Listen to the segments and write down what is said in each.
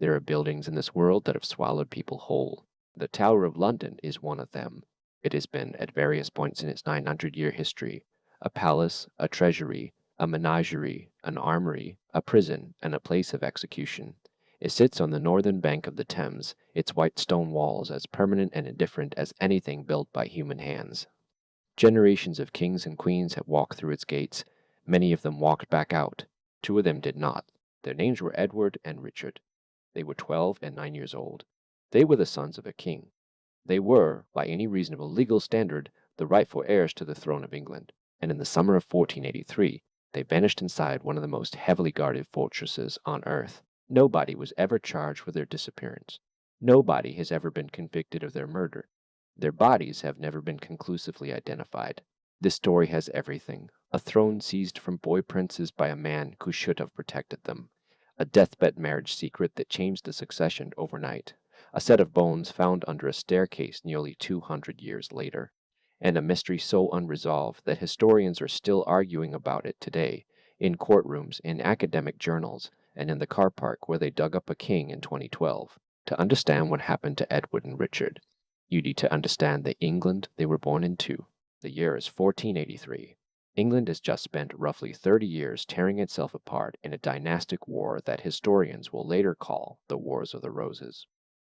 There are buildings in this world that have swallowed people whole. The Tower of London is one of them. It has been, at various points in its 900-year history, a palace, a treasury, a menagerie, an armory, a prison, and a place of execution. It sits on the northern bank of the Thames, its white stone walls as permanent and indifferent as anything built by human hands. Generations of kings and queens have walked through its gates. Many of them walked back out. Two of them did not. Their names were Edward and Richard. They were 12 and 9 years old. They were the sons of a king. They were, by any reasonable legal standard, the rightful heirs to the throne of England, and in the summer of 1483, they vanished inside one of the most heavily guarded fortresses on earth. Nobody was ever charged with their disappearance. Nobody has ever been convicted of their murder. Their bodies have never been conclusively identified. This story has everything: a throne seized from boy princes by a man who should have protected them, a deathbed marriage secret that changed the succession overnight, a set of bones found under a staircase nearly 200 years later, and a mystery so unresolved that historians are still arguing about it today, in courtrooms, in academic journals, and in the car park where they dug up a king in 2012. To understand what happened to Edward and Richard, you need to understand the England they were born into. The year is 1483. England has just spent roughly 30 years tearing itself apart in a dynastic war that historians will later call the Wars of the Roses.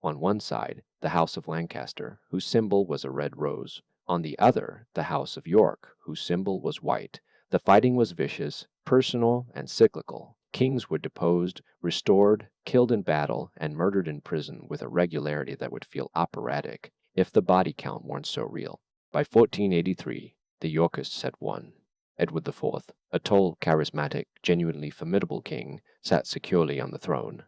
On one side, the House of Lancaster, whose symbol was a red rose. On the other, the House of York, whose symbol was white. The fighting was vicious, personal, and cyclical. Kings were deposed, restored, killed in battle, and murdered in prison with a regularity that would feel operatic if the body count weren't so real. By 1483, the Yorkists had won. Edward IV, a tall, charismatic, genuinely formidable king, sat securely on the throne.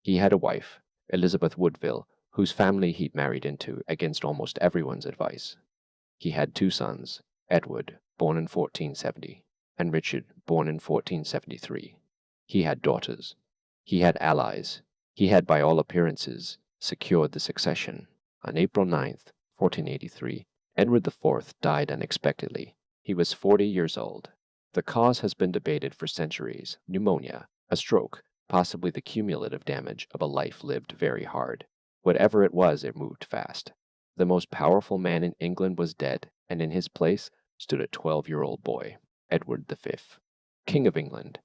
He had a wife, Elizabeth Woodville, whose family he'd married into against almost everyone's advice. He had two sons, Edward, born in 1470, and Richard, born in 1473. He had daughters. He had allies. He had, by all appearances, secured the succession. On April 9th, 1483, Edward IV died unexpectedly. He was 40 years old. The cause has been debated for centuries: pneumonia, a stroke, possibly the cumulative damage of a life lived very hard. Whatever it was, it moved fast. The most powerful man in England was dead, and in his place stood a 12-year-old boy, Edward V, King of England.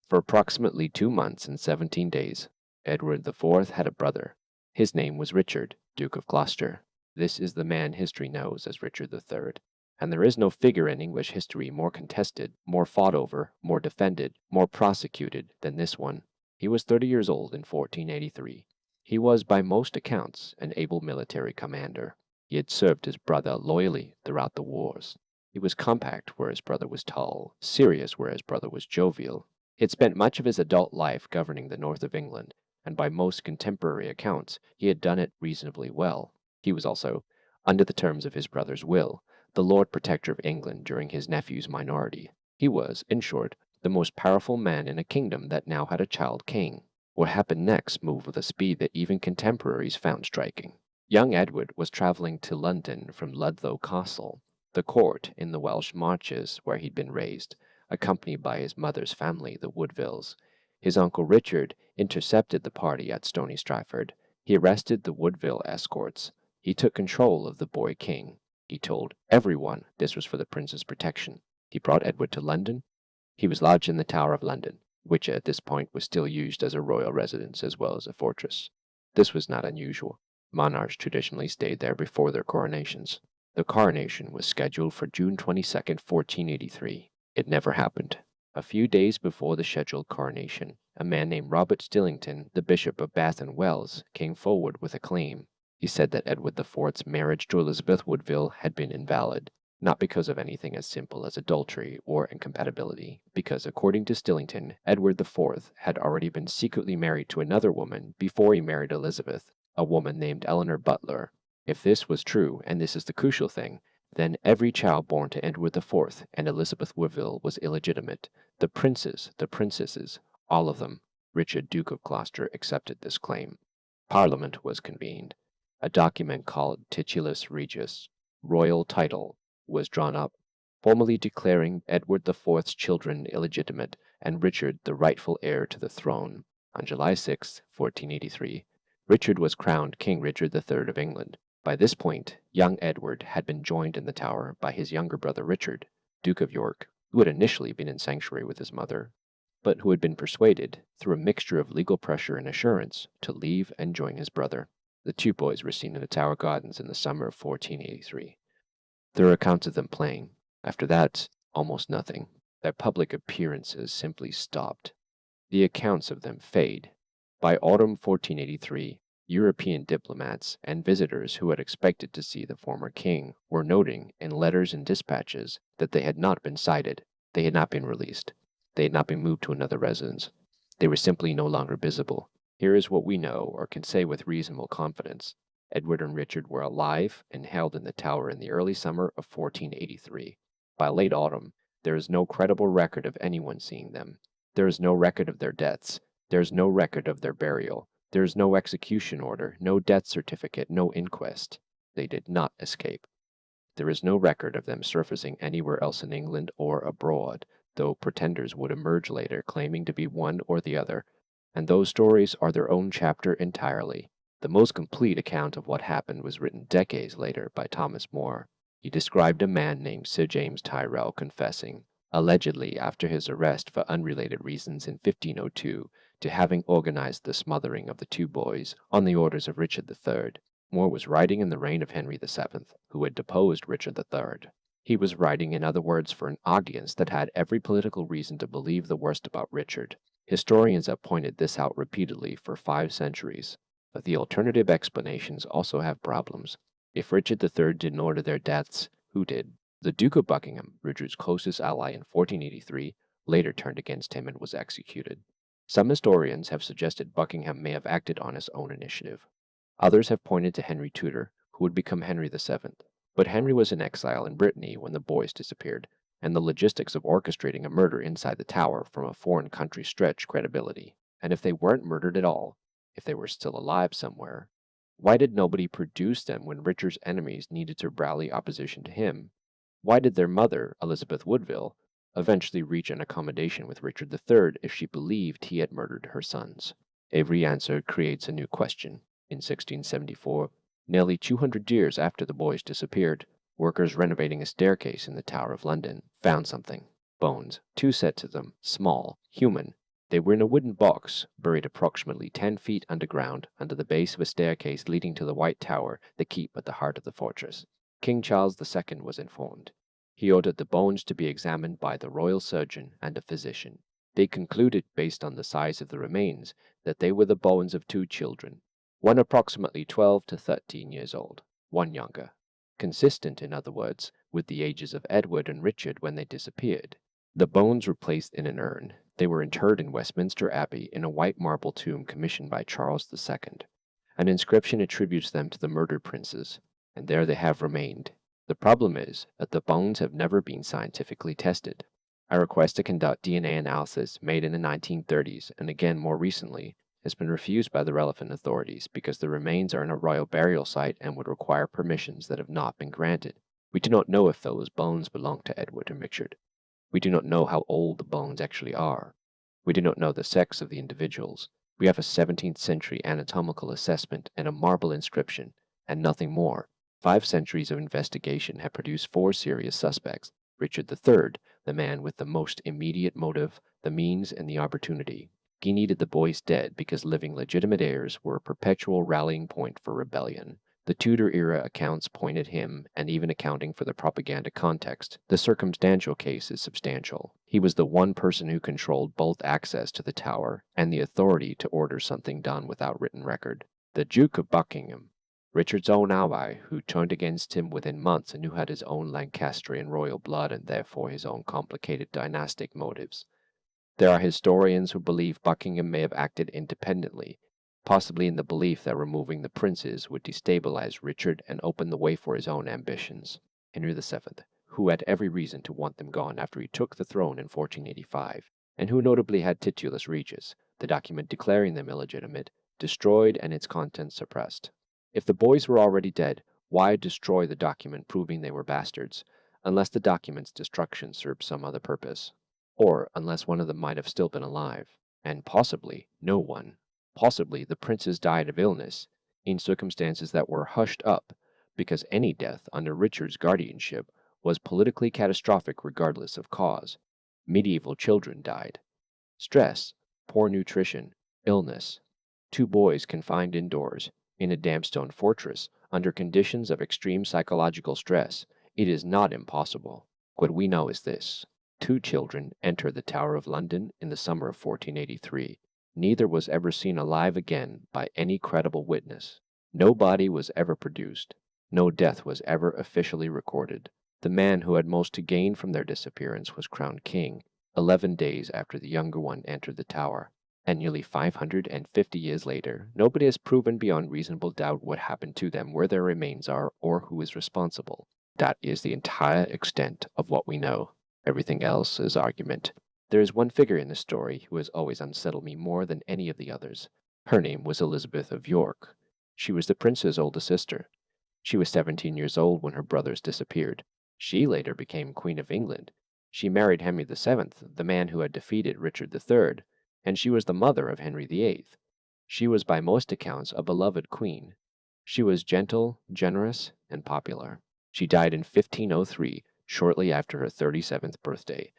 For approximately 2 months and 17 days, Edward IV had a brother. His name was Richard, Duke of Gloucester. This is the man history knows as Richard III, and there is no figure in English history more contested, more fought over, more defended, more prosecuted than this one. He was 30 years old in 1483. He was, by most accounts, an able military commander. He had served his brother loyally throughout the wars. He was compact where his brother was tall, serious where his brother was jovial. He had spent much of his adult life governing the north of England, and by most contemporary accounts, he had done it reasonably well. He was also, under the terms of his brother's will, the Lord Protector of England during his nephew's minority. He was, in short, the most powerful man in a kingdom that now had a child king. What happened next moved with a speed that even contemporaries found striking. Young Edward was traveling to London from Ludlow Castle, the court in the Welsh Marches where he'd been raised, accompanied by his mother's family, the Woodvilles. His uncle Richard intercepted the party at Stony Stratford. He arrested the Woodville escorts. He took control of the boy king. He told everyone this was for the prince's protection. He brought Edward to London. He was lodged in the Tower of London, which at this point was still used as a royal residence as well as a fortress. This was not unusual. Monarchs traditionally stayed there before their coronations. The coronation was scheduled for June 22nd, 1483. It never happened. A few days before the scheduled coronation, a man named Robert Stillington, the Bishop of Bath and Wells, came forward with a claim. He said that Edward IV's marriage to Elizabeth Woodville had been invalid, not because of anything as simple as adultery or incompatibility, because according to Stillington, Edward IV had already been secretly married to another woman before he married Elizabeth, a woman named Eleanor Butler. If this was true, and this is the crucial thing, then every child born to Edward IV and Elizabeth Woodville was illegitimate. The princes, the princesses, all of them. Richard, Duke of Gloucester, accepted this claim. Parliament was convened. A document called Titulus Regius, royal title, was drawn up, formally declaring Edward IV's children illegitimate and Richard the rightful heir to the throne. On July 6, 1483, Richard was crowned King Richard III of England. By this point, young Edward had been joined in the Tower by his younger brother Richard, Duke of York, who had initially been in sanctuary with his mother, but who had been persuaded, through a mixture of legal pressure and assurance, to leave and join his brother. The two boys were seen in the Tower Gardens in the summer of 1483. There are accounts of them playing. After that, almost nothing. Their public appearances simply stopped. The accounts of them fade. By autumn 1483, European diplomats and visitors who had expected to see the former king were noting in letters and dispatches that they had not been sighted, they had not been released, they had not been moved to another residence. They were simply no longer visible. Here is what we know or can say with reasonable confidence. Edward and Richard were alive and held in the Tower in the early summer of 1483. By late autumn, there is no credible record of anyone seeing them. There is no record of their deaths. There is no record of their burial. There is no execution order, no death certificate, no inquest. They did not escape. There is no record of them surfacing anywhere else in England or abroad, though pretenders would emerge later claiming to be one or the other, and those stories are their own chapter entirely. The most complete account of what happened was written decades later by Thomas More. He described a man named Sir James Tyrrell confessing, allegedly after his arrest for unrelated reasons in 1502, to having organized the smothering of the two boys on the orders of Richard III. More was writing in the reign of Henry VII, who had deposed Richard III. He was writing, in other words, for an audience that had every political reason to believe the worst about Richard. Historians have pointed this out repeatedly for 5 centuries, but the alternative explanations also have problems. If Richard III didn't order their deaths, who did? The Duke of Buckingham, Richard's closest ally in 1483, later turned against him and was executed. Some historians have suggested Buckingham may have acted on his own initiative. Others have pointed to Henry Tudor, who would become Henry VII. But Henry was in exile in Brittany when the boys disappeared, and the logistics of orchestrating a murder inside the Tower from a foreign country stretched credibility. And if they weren't murdered at all, if they were still alive somewhere, why did nobody produce them when Richard's enemies needed to rally opposition to him? Why did their mother, Elizabeth Woodville, eventually reach an accommodation with Richard III if she believed he had murdered her sons? Every answer creates a new question. In 1674, nearly 200 years after the boys disappeared, workers renovating a staircase in the Tower of London found something. Bones, 2 sets of them, small, human. They were in a wooden box, buried approximately 10 feet underground, under the base of a staircase leading to the White Tower, the keep at the heart of the fortress. King Charles II was informed. He ordered the bones to be examined by the royal surgeon and a physician. They concluded, based on the size of the remains, that they were the bones of 2 children, one approximately 12 to 13 years old, one younger. Consistent, in other words, with the ages of Edward and Richard when they disappeared. The bones were placed in an urn. They were interred in Westminster Abbey in a white marble tomb commissioned by Charles II. An inscription attributes them to the murdered princes, and there they have remained. The problem is that the bones have never been scientifically tested. A request to conduct DNA analysis made in the 1930s, and again more recently, has been refused by the relevant authorities because the remains are in a royal burial site and would require permissions that have not been granted. We do not know if those bones belong to Edward and Richard. We do not know how old the bones actually are. We do not know the sex of the individuals. We have a 17th century anatomical assessment and a marble inscription, and nothing more. 5 centuries of investigation have produced 4 serious suspects. Richard III, the man with the most immediate motive, the means, and the opportunity. He needed the boys dead because living legitimate heirs were a perpetual rallying point for rebellion. The Tudor-era accounts point at him, and even accounting for the propaganda context, the circumstantial case is substantial. He was the one person who controlled both access to the Tower and the authority to order something done without written record. The Duke of Buckingham, Richard's own ally, who turned against him within months and who had his own Lancastrian royal blood and therefore his own complicated dynastic motives. There are historians who believe Buckingham may have acted independently, possibly in the belief that removing the princes would destabilize Richard and open the way for his own ambitions. Henry VII, who had every reason to want them gone after he took the throne in 1485, and who notably had Titulus Regis, the document declaring them illegitimate, destroyed and its contents suppressed. If the boys were already dead, why destroy the document proving they were bastards, unless the document's destruction served some other purpose? Or unless one of them might have still been alive. and possibly no one. Possibly the princes died of illness, in circumstances that were hushed up, because any death under Richard's guardianship was politically catastrophic regardless of cause. Medieval children died. Stress, poor nutrition, illness. Two boys confined indoors, in a damp stone fortress, under conditions of extreme psychological stress. It is not impossible. What we know is this. Two children entered the Tower of London in the summer of 1483. Neither was ever seen alive again by any credible witness. No body was ever produced. No death was ever officially recorded. The man who had most to gain from their disappearance was crowned king 11 days after the younger one entered the tower. And nearly 550 years later, nobody has proven beyond reasonable doubt what happened to them, where their remains are, or who is responsible. That is the entire extent of what we know. Everything else is argument. There is one figure in the story who has always unsettled me more than any of the others. Her name was Elizabeth of York. She was the prince's oldest sister. She was 17 years old when her brothers disappeared. She later became Queen of England. She married Henry VII, the man who had defeated Richard III, and she was the mother of Henry VIII. She was by most accounts a beloved queen. She was gentle, generous, and popular. She died in 1503, shortly after her 37th birthday,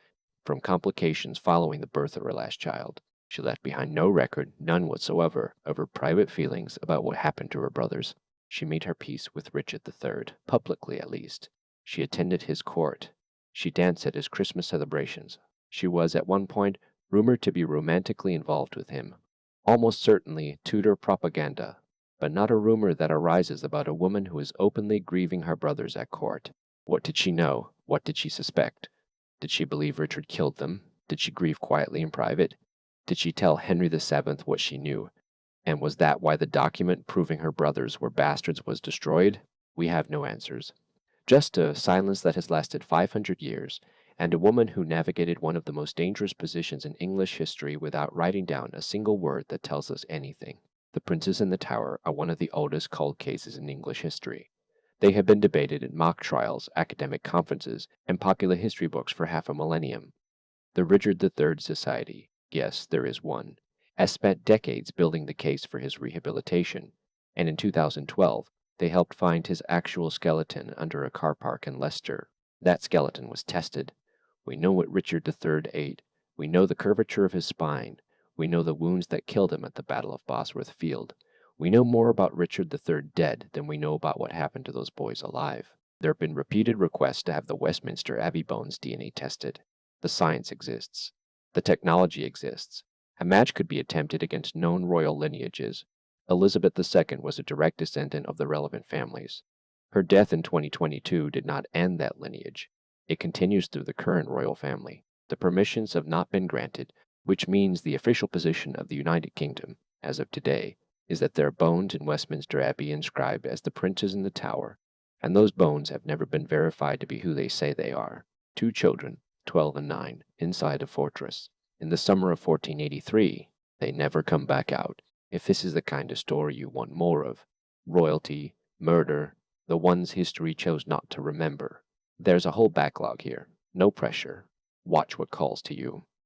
from complications following the birth of her last child. She left behind no record, none whatsoever, of her private feelings about what happened to her brothers. She made her peace with Richard III, publicly at least. She attended his court. She danced at his Christmas celebrations. She was, at one point, rumored to be romantically involved with him. Almost certainly Tudor propaganda, but not a rumor that arises about a woman who is openly grieving her brothers at court. What did she know? What did she suspect? Did she believe Richard killed them? Did she grieve quietly in private? Did she tell Henry VII what she knew? And was that why the document proving her brothers were bastards was destroyed? We have no answers. Just a silence that has lasted 500 years, and a woman who navigated one of the most dangerous positions in English history without writing down a single word that tells us anything. The Princes in the Tower are one of the oldest cold cases in English history. They have been debated in mock trials, academic conferences, and popular history books for half a millennium. The Richard III Society, yes, there is one, has spent decades building the case for his rehabilitation, and in 2012, they helped find his actual skeleton under a car park in Leicester. That skeleton was tested. We know what Richard III ate. We know the curvature of his spine. We know the wounds that killed him at the Battle of Bosworth Field. We know more about Richard III dead than we know about what happened to those boys alive. There have been repeated requests to have the Westminster Abbey bones DNA tested. The science exists. The technology exists. A match could be attempted against known royal lineages. Elizabeth II was a direct descendant of the relevant families. Her death in 2022 did not end that lineage. It continues through the current royal family. The permissions have not been granted, which means the official position of the United Kingdom, as of today, is that there are bones in Westminster Abbey inscribed as the princes in the Tower, and those bones have never been verified to be who they say they are. Two children, 12 and 9, inside a fortress. In the summer of 1483, they never come back out. If this is the kind of story you want more of, royalty, murder, the ones history chose not to remember, there's a whole backlog here. No pressure. Watch what calls to you.